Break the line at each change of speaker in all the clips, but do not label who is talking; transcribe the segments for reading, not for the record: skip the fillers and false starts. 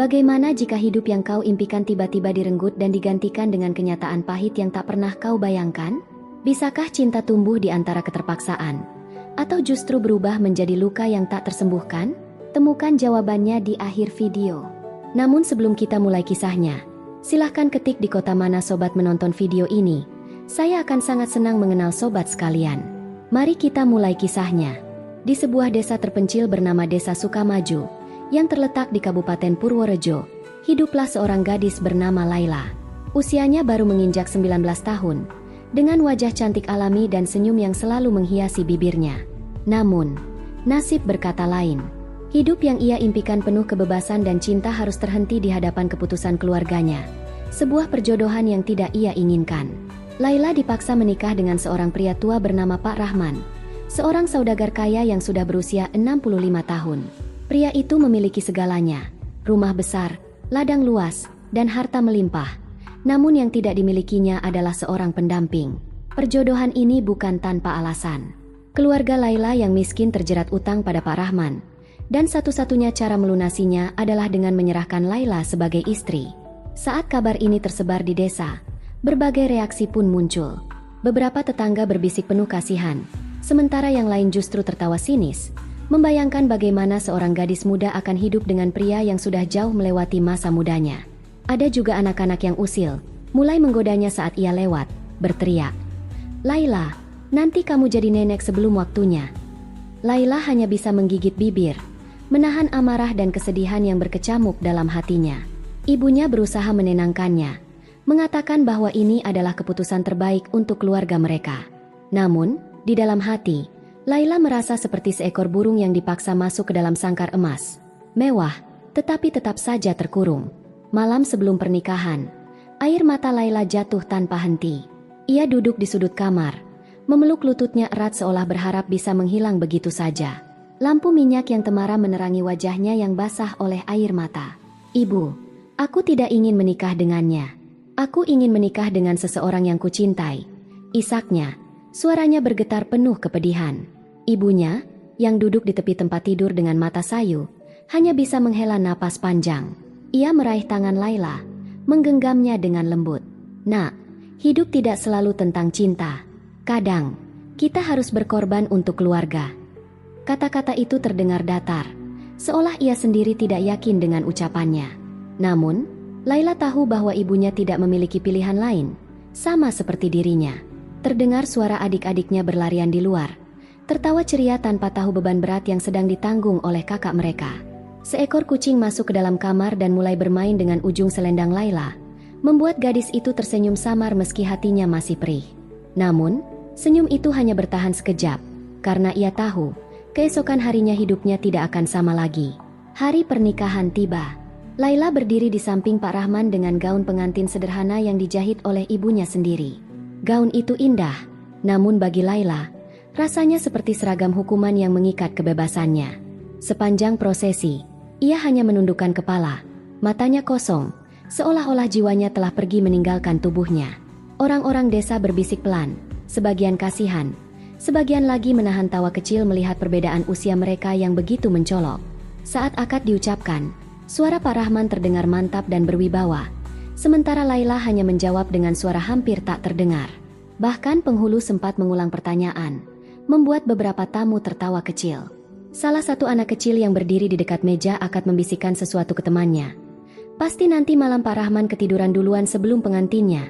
Bagaimana jika hidup yang kau impikan tiba-tiba direnggut dan digantikan dengan kenyataan pahit yang tak pernah kau bayangkan? Bisakah cinta tumbuh di antara keterpaksaan? Atau justru berubah menjadi luka yang tak tersembuhkan? Temukan jawabannya di akhir video. Namun sebelum kita mulai kisahnya, silahkan ketik di kota mana sobat menonton video ini. Saya akan sangat senang mengenal sobat sekalian. Mari kita mulai kisahnya. Di sebuah desa terpencil bernama Desa Sukamaju, yang terletak di Kabupaten Purworejo, hiduplah seorang gadis bernama Laila. Usianya baru menginjak 19 tahun, dengan wajah cantik alami dan senyum yang selalu menghiasi bibirnya. Namun, nasib berkata lain. Hidup yang ia impikan penuh kebebasan dan cinta harus terhenti di hadapan keputusan keluarganya. Sebuah perjodohan yang tidak ia inginkan. Laila dipaksa menikah dengan seorang pria tua bernama Pak Rahman, seorang saudagar kaya yang sudah berusia 65 tahun. Pria itu memiliki segalanya, rumah besar, ladang luas, dan harta melimpah. Namun yang tidak dimilikinya adalah seorang pendamping. Perjodohan ini bukan tanpa alasan. Keluarga Laila yang miskin terjerat utang pada Pak Rahman, dan satu-satunya cara melunasinya adalah dengan menyerahkan Laila sebagai istri. Saat kabar ini tersebar di desa, berbagai reaksi pun muncul. Beberapa tetangga berbisik penuh kasihan, sementara yang lain justru tertawa sinis, membayangkan bagaimana seorang gadis muda akan hidup dengan pria yang sudah jauh melewati masa mudanya. Ada juga anak-anak yang usil, mulai menggodanya saat ia lewat, berteriak, "Laila, nanti kamu jadi nenek sebelum waktunya." Laila hanya bisa menggigit bibir, menahan amarah dan kesedihan yang berkecamuk dalam hatinya. Ibunya berusaha menenangkannya, mengatakan bahwa ini adalah keputusan terbaik untuk keluarga mereka. Namun, di dalam hati, Laila merasa seperti seekor burung yang dipaksa masuk ke dalam sangkar emas. Mewah, tetapi tetap saja terkurung. Malam sebelum pernikahan, air mata Laila jatuh tanpa henti. Ia duduk di sudut kamar, memeluk lututnya erat seolah berharap bisa menghilang begitu saja. Lampu minyak yang temara menerangi wajahnya yang basah oleh air mata. "Ibu, aku tidak ingin menikah dengannya. Aku ingin menikah dengan seseorang yang kucintai," isaknya. Suaranya bergetar penuh kepedihan. Ibunya, yang duduk di tepi tempat tidur dengan mata sayu, hanya bisa menghela napas panjang. Ia meraih tangan Laila, menggenggamnya dengan lembut. "Nak, hidup tidak selalu tentang cinta. Kadang, kita harus berkorban untuk keluarga." Kata-kata itu terdengar datar, seolah ia sendiri tidak yakin dengan ucapannya. Namun, Laila tahu bahwa ibunya tidak memiliki pilihan lain, sama seperti dirinya. Terdengar suara adik-adiknya berlarian di luar, tertawa ceria tanpa tahu beban berat yang sedang ditanggung oleh kakak mereka. Seekor kucing masuk ke dalam kamar dan mulai bermain dengan ujung selendang Laila, membuat gadis itu tersenyum samar meski hatinya masih perih. Namun, senyum itu hanya bertahan sekejap, karena ia tahu, keesokan harinya hidupnya tidak akan sama lagi. Hari pernikahan tiba. Laila berdiri di samping Pak Rahman dengan gaun pengantin sederhana yang dijahit oleh ibunya sendiri. Gaun itu indah, namun bagi Laila, rasanya seperti seragam hukuman yang mengikat kebebasannya. Sepanjang prosesi, ia hanya menundukkan kepala, matanya kosong, seolah-olah jiwanya telah pergi meninggalkan tubuhnya. Orang-orang desa berbisik pelan, sebagian kasihan, sebagian lagi menahan tawa kecil melihat perbedaan usia mereka yang begitu mencolok. Saat akad diucapkan, suara Pak Rahman terdengar mantap dan berwibawa, sementara Laila hanya menjawab dengan suara hampir tak terdengar. Bahkan penghulu sempat mengulang pertanyaan, membuat beberapa tamu tertawa kecil. Salah satu anak kecil yang berdiri di dekat meja akad membisikkan sesuatu ke temannya. "Pasti nanti malam Pak Rahman ketiduran duluan sebelum pengantinnya."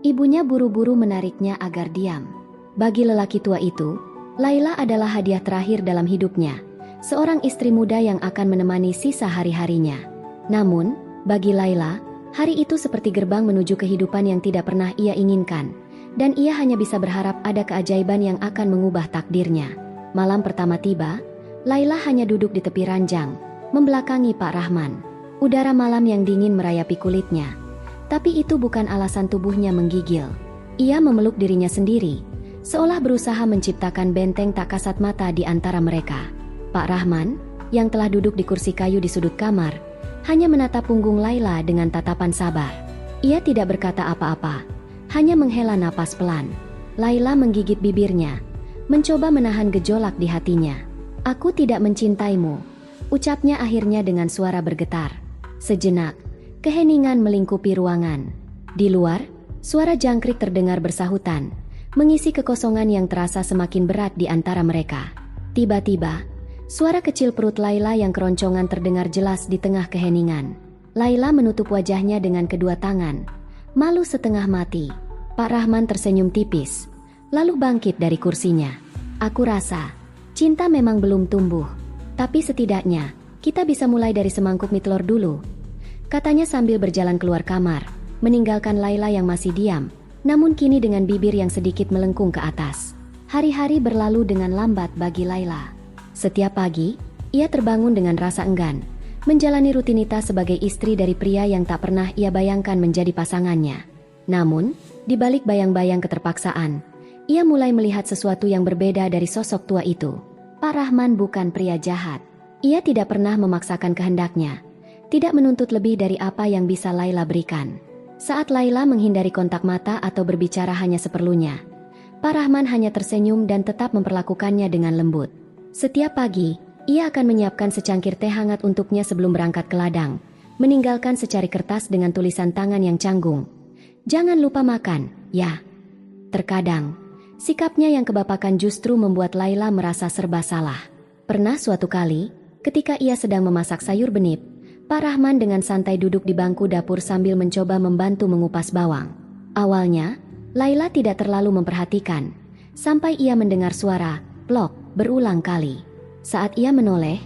Ibunya buru-buru menariknya agar diam. Bagi lelaki tua itu, Laila adalah hadiah terakhir dalam hidupnya, seorang istri muda yang akan menemani sisa hari-harinya. Namun, bagi Laila, hari itu seperti gerbang menuju kehidupan yang tidak pernah ia inginkan, dan ia hanya bisa berharap ada keajaiban yang akan mengubah takdirnya. Malam pertama tiba, Laila hanya duduk di tepi ranjang, membelakangi Pak Rahman. Udara malam yang dingin merayapi kulitnya, tapi itu bukan alasan tubuhnya menggigil. Ia memeluk dirinya sendiri, seolah berusaha menciptakan benteng tak kasat mata di antara mereka. Pak Rahman, yang telah duduk di kursi kayu di sudut kamar, hanya menatap punggung Laila dengan tatapan sabar. Ia tidak berkata apa-apa, hanya menghela napas pelan. Laila menggigit bibirnya, mencoba menahan gejolak di hatinya. "Aku tidak mencintaimu," ucapnya akhirnya dengan suara bergetar. Sejenak, keheningan melingkupi ruangan. Di luar, suara jangkrik terdengar bersahutan, mengisi kekosongan yang terasa semakin berat di antara mereka. Tiba-tiba, suara kecil perut Laila yang keroncongan terdengar jelas di tengah keheningan. Laila menutup wajahnya dengan kedua tangan, malu setengah mati. Pak Rahman tersenyum tipis, lalu bangkit dari kursinya. Aku rasa, cinta memang belum tumbuh, tapi setidaknya, kita bisa mulai dari semangkuk mie telur dulu, katanya sambil berjalan keluar kamar, meninggalkan Laila yang masih diam, namun kini dengan bibir yang sedikit melengkung ke atas. Hari-hari berlalu dengan lambat bagi Laila. Setiap pagi, ia terbangun dengan rasa enggan, menjalani rutinitas sebagai istri dari pria yang tak pernah ia bayangkan menjadi pasangannya. Namun, di balik bayang-bayang keterpaksaan, ia mulai melihat sesuatu yang berbeda dari sosok tua itu. Pak Rahman bukan pria jahat. Ia tidak pernah memaksakan kehendaknya, tidak menuntut lebih dari apa yang bisa Laila berikan. Saat Laila menghindari kontak mata atau berbicara hanya seperlunya, Pak Rahman hanya tersenyum dan tetap memperlakukannya dengan lembut. Setiap pagi, ia akan menyiapkan secangkir teh hangat untuknya sebelum berangkat ke ladang, meninggalkan secari kertas dengan tulisan tangan yang canggung. Jangan lupa makan, ya. Terkadang, sikapnya yang kebapakan justru membuat Laila merasa serba salah. Pernah suatu kali, ketika ia sedang memasak sayur benip, Pak Rahman dengan santai duduk di bangku dapur sambil mencoba membantu mengupas bawang. Awalnya, Laila tidak terlalu memperhatikan, sampai ia mendengar suara plok berulang kali. Saat ia menoleh,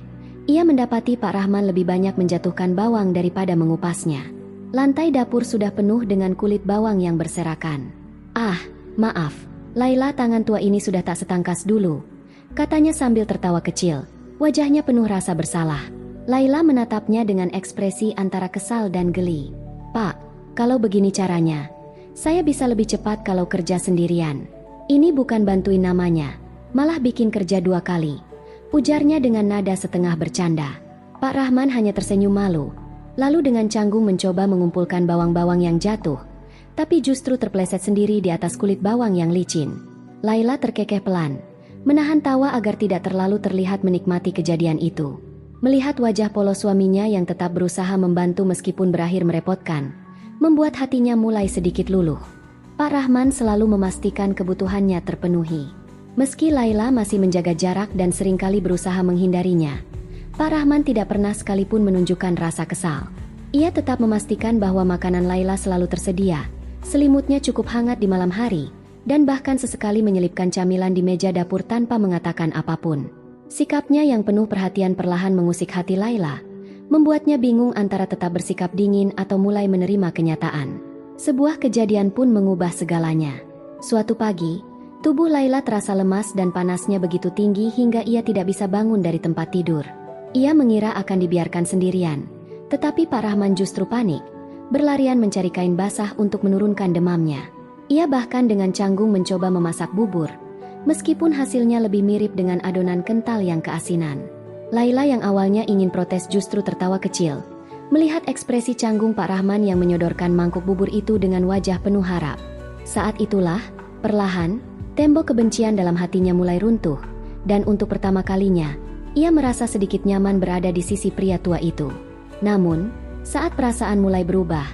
ia mendapati Pak Rahman lebih banyak menjatuhkan bawang daripada mengupasnya. Lantai dapur sudah penuh dengan kulit bawang yang berserakan. Ah, maaf, Laila, tangan tua ini sudah tak setangkas dulu, katanya sambil tertawa kecil. Wajahnya penuh rasa bersalah. Laila menatapnya dengan ekspresi antara kesal dan geli. Pak, kalau begini caranya, saya bisa lebih cepat kalau kerja sendirian. Ini bukan bantuin namanya, malah bikin kerja 2 kali, ujarnya dengan nada setengah bercanda. Pak Rahman hanya tersenyum malu, lalu dengan canggung mencoba mengumpulkan bawang-bawang yang jatuh, tapi justru terpeleset sendiri di atas kulit bawang yang licin. Laila terkekeh pelan, menahan tawa agar tidak terlalu terlihat menikmati kejadian itu. Melihat wajah polos suaminya yang tetap berusaha membantu meskipun berakhir merepotkan, membuat hatinya mulai sedikit luluh. Pak Rahman selalu memastikan kebutuhannya terpenuhi. Meski Laila masih menjaga jarak dan seringkali berusaha menghindarinya, Pak Rahman tidak pernah sekalipun menunjukkan rasa kesal. Ia tetap memastikan bahwa makanan Laila selalu tersedia, selimutnya cukup hangat di malam hari, dan bahkan sesekali menyelipkan camilan di meja dapur tanpa mengatakan apapun. Sikapnya yang penuh perhatian perlahan mengusik hati Laila, membuatnya bingung antara tetap bersikap dingin atau mulai menerima kenyataan. Sebuah kejadian pun mengubah segalanya. Suatu pagi, tubuh Laila terasa lemas dan panasnya begitu tinggi hingga ia tidak bisa bangun dari tempat tidur. Ia mengira akan dibiarkan sendirian, tetapi Pak Rahman justru panik, berlarian mencari kain basah untuk menurunkan demamnya. Ia bahkan dengan canggung mencoba memasak bubur, meskipun hasilnya lebih mirip dengan adonan kental yang keasinan. Laila yang awalnya ingin protes justru tertawa kecil, melihat ekspresi canggung Pak Rahman yang menyodorkan mangkuk bubur itu dengan wajah penuh harap. Saat itulah, perlahan, tembok kebencian dalam hatinya mulai runtuh, dan untuk pertama kalinya, ia merasa sedikit nyaman berada di sisi pria tua itu. Namun, saat perasaan mulai berubah,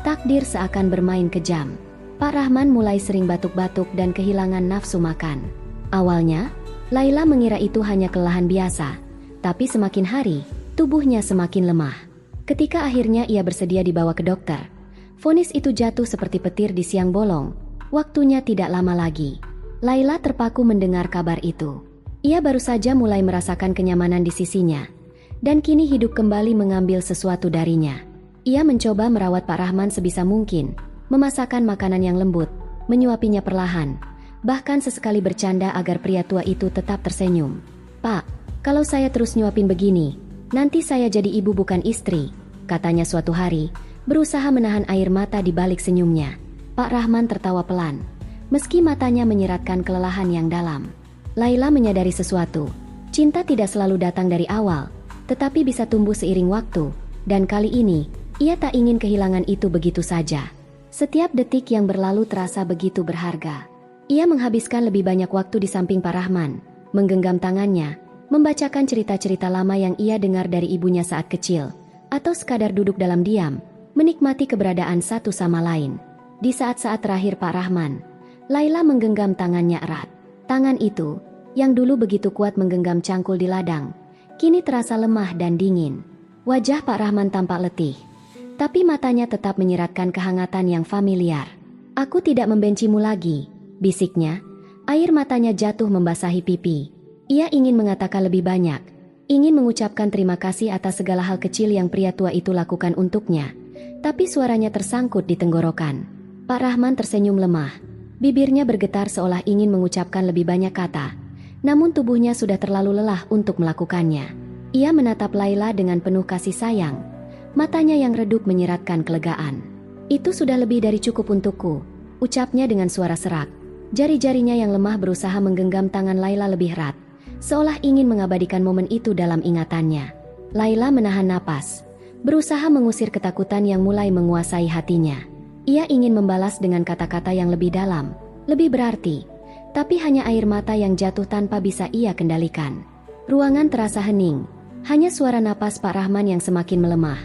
takdir seakan bermain kejam. Pak Rahman mulai sering batuk-batuk dan kehilangan nafsu makan. Awalnya, Laila mengira itu hanya kelelahan biasa, tapi semakin hari, tubuhnya semakin lemah. Ketika akhirnya ia bersedia dibawa ke dokter, vonis itu jatuh seperti petir di siang bolong. Waktunya tidak lama lagi. Laila terpaku mendengar kabar itu. Ia baru saja mulai merasakan kenyamanan di sisinya, dan kini hidup kembali mengambil sesuatu darinya. Ia mencoba merawat Pak Rahman sebisa mungkin, memasakkan makanan yang lembut, menyuapinya perlahan, bahkan sesekali bercanda agar pria tua itu tetap tersenyum. Pak, kalau saya terus nyuapin begini, nanti saya jadi ibu bukan istri, katanya suatu hari, berusaha menahan air mata di balik senyumnya. Pak Rahman tertawa pelan, meski matanya menyiratkan kelelahan yang dalam. Laila menyadari sesuatu, cinta tidak selalu datang dari awal, tetapi bisa tumbuh seiring waktu, dan kali ini, ia tak ingin kehilangan itu begitu saja. Setiap detik yang berlalu terasa begitu berharga. Ia menghabiskan lebih banyak waktu di samping Pak Rahman, menggenggam tangannya, membacakan cerita-cerita lama yang ia dengar dari ibunya saat kecil, atau sekadar duduk dalam diam, menikmati keberadaan satu sama lain. Di saat-saat terakhir Pak Rahman, Laila menggenggam tangannya erat. Tangan itu, yang dulu begitu kuat menggenggam cangkul di ladang, kini terasa lemah dan dingin. Wajah Pak Rahman tampak letih, tapi matanya tetap menyiratkan kehangatan yang familiar. "Aku tidak membencimu lagi," bisiknya. Air matanya jatuh membasahi pipi. Ia ingin mengatakan lebih banyak, ingin mengucapkan terima kasih atas segala hal kecil yang pria tua itu lakukan untuknya, tapi suaranya tersangkut di tenggorokan. Pak Rahman tersenyum lemah. Bibirnya bergetar seolah ingin mengucapkan lebih banyak kata, namun tubuhnya sudah terlalu lelah untuk melakukannya. Ia menatap Laila dengan penuh kasih sayang. Matanya yang redup menyiratkan kelegaan. "Itu sudah lebih dari cukup untukku," ucapnya dengan suara serak. Jari-jarinya yang lemah berusaha menggenggam tangan Laila lebih erat, seolah ingin mengabadikan momen itu dalam ingatannya. Laila menahan napas, berusaha mengusir ketakutan yang mulai menguasai hatinya. Ia ingin membalas dengan kata-kata yang lebih dalam, lebih berarti, tapi hanya air mata yang jatuh tanpa bisa ia kendalikan. Ruangan terasa hening, hanya suara napas Pak Rahman yang semakin melemah,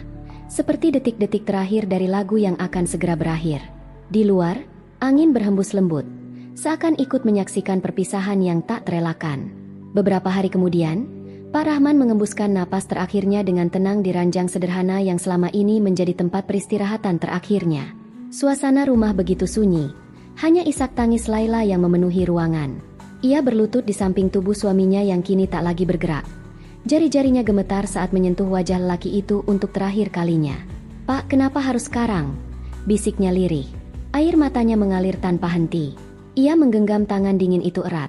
seperti detik-detik terakhir dari lagu yang akan segera berakhir. Di luar, angin berhembus lembut, seakan ikut menyaksikan perpisahan yang tak terelakkan. Beberapa hari kemudian, Pak Rahman mengembuskan napas terakhirnya dengan tenang di ranjang sederhana yang selama ini menjadi tempat peristirahatan terakhirnya. Suasana rumah begitu sunyi, hanya isak tangis Laila yang memenuhi ruangan. Ia berlutut di samping tubuh suaminya yang kini tak lagi bergerak. Jari-jarinya gemetar saat menyentuh wajah lelaki itu untuk terakhir kalinya. "Pak, kenapa harus sekarang?" bisiknya lirih. Air matanya mengalir tanpa henti. Ia menggenggam tangan dingin itu erat,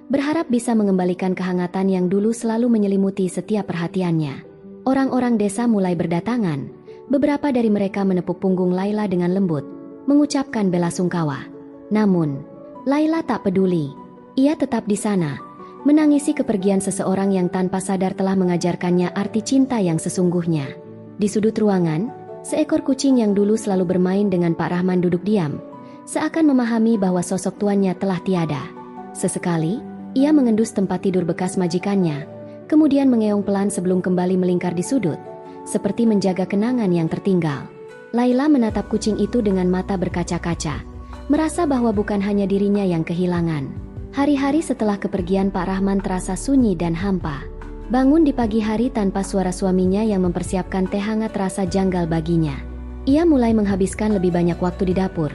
berharap bisa mengembalikan kehangatan yang dulu selalu menyelimuti setiap perhatiannya. Orang-orang desa mulai berdatangan. Beberapa dari mereka menepuk punggung Laila dengan lembut, mengucapkan bela sungkawa. Namun, Laila tak peduli. Ia tetap di sana, menangisi kepergian seseorang yang tanpa sadar telah mengajarkannya arti cinta yang sesungguhnya. Di sudut ruangan, seekor kucing yang dulu selalu bermain dengan Pak Rahman duduk diam, seakan memahami bahwa sosok tuannya telah tiada. Sesekali, ia mengendus tempat tidur bekas majikannya, kemudian mengeong pelan sebelum kembali melingkar di sudut, seperti menjaga kenangan yang tertinggal. Laila menatap kucing itu dengan mata berkaca-kaca, merasa bahwa bukan hanya dirinya yang kehilangan. Hari-hari setelah kepergian Pak Rahman terasa sunyi dan hampa. Bangun di pagi hari tanpa suara suaminya yang mempersiapkan teh hangat terasa janggal baginya. Ia mulai menghabiskan lebih banyak waktu di dapur,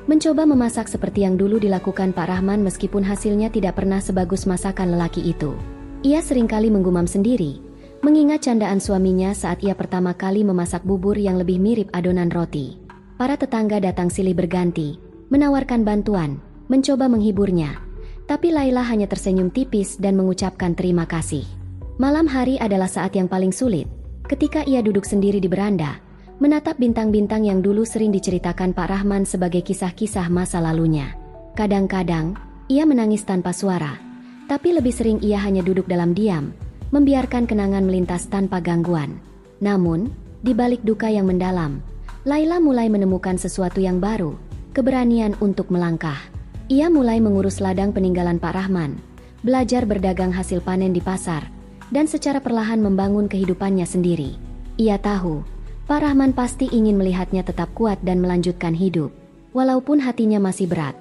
mencoba memasak seperti yang dulu dilakukan Pak Rahman meskipun hasilnya tidak pernah sebagus masakan lelaki itu. Ia seringkali menggumam sendiri, mengingat candaan suaminya saat ia pertama kali memasak bubur yang lebih mirip adonan roti. Para tetangga datang silih berganti, menawarkan bantuan, mencoba menghiburnya. Tapi Laila hanya tersenyum tipis dan mengucapkan terima kasih. Malam hari adalah saat yang paling sulit, ketika ia duduk sendiri di beranda, menatap bintang-bintang yang dulu sering diceritakan Pak Rahman sebagai kisah-kisah masa lalunya. Kadang-kadang, ia menangis tanpa suara, tapi lebih sering ia hanya duduk dalam diam, membiarkan kenangan melintas tanpa gangguan. Namun, di balik duka yang mendalam, Laila mulai menemukan sesuatu yang baru, keberanian untuk melangkah. Ia mulai mengurus ladang peninggalan Pak Rahman, belajar berdagang hasil panen di pasar, dan secara perlahan membangun kehidupannya sendiri. Ia tahu, Pak Rahman pasti ingin melihatnya tetap kuat dan melanjutkan hidup. Walaupun hatinya masih berat,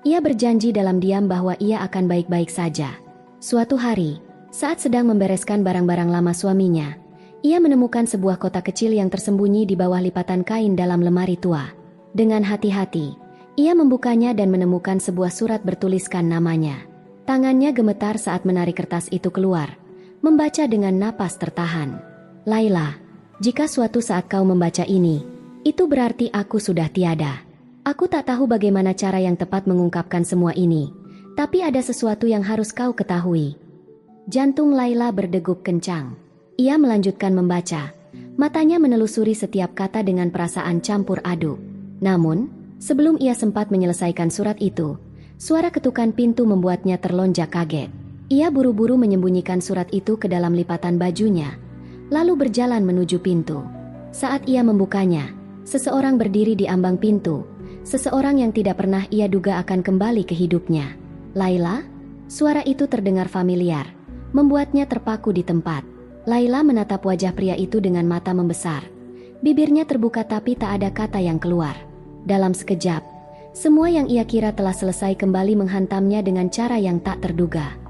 ia berjanji dalam diam bahwa ia akan baik-baik saja. Suatu hari, saat sedang membereskan barang-barang lama suaminya, ia menemukan sebuah kotak kecil yang tersembunyi di bawah lipatan kain dalam lemari tua. Dengan hati-hati, ia membukanya dan menemukan sebuah surat bertuliskan namanya. Tangannya gemetar saat menarik kertas itu keluar, membaca dengan napas tertahan. "Laila, jika suatu saat kau membaca ini, itu berarti aku sudah tiada. Aku tak tahu bagaimana cara yang tepat mengungkapkan semua ini, tapi ada sesuatu yang harus kau ketahui." Jantung Laila berdegup kencang. Ia melanjutkan membaca, matanya menelusuri setiap kata dengan perasaan campur aduk. Namun, sebelum ia sempat menyelesaikan surat itu, suara ketukan pintu membuatnya terlonjak kaget. Ia buru-buru menyembunyikan surat itu ke dalam lipatan bajunya, lalu berjalan menuju pintu. Saat ia membukanya, seseorang berdiri di ambang pintu, seseorang yang tidak pernah ia duga akan kembali ke hidupnya. "Laila?" Suara itu terdengar familiar, membuatnya terpaku di tempat. Laila menatap wajah pria itu dengan mata membesar. Bibirnya terbuka tapi tak ada kata yang keluar. Dalam sekejap, semua yang ia kira telah selesai kembali menghantamnya dengan cara yang tak terduga.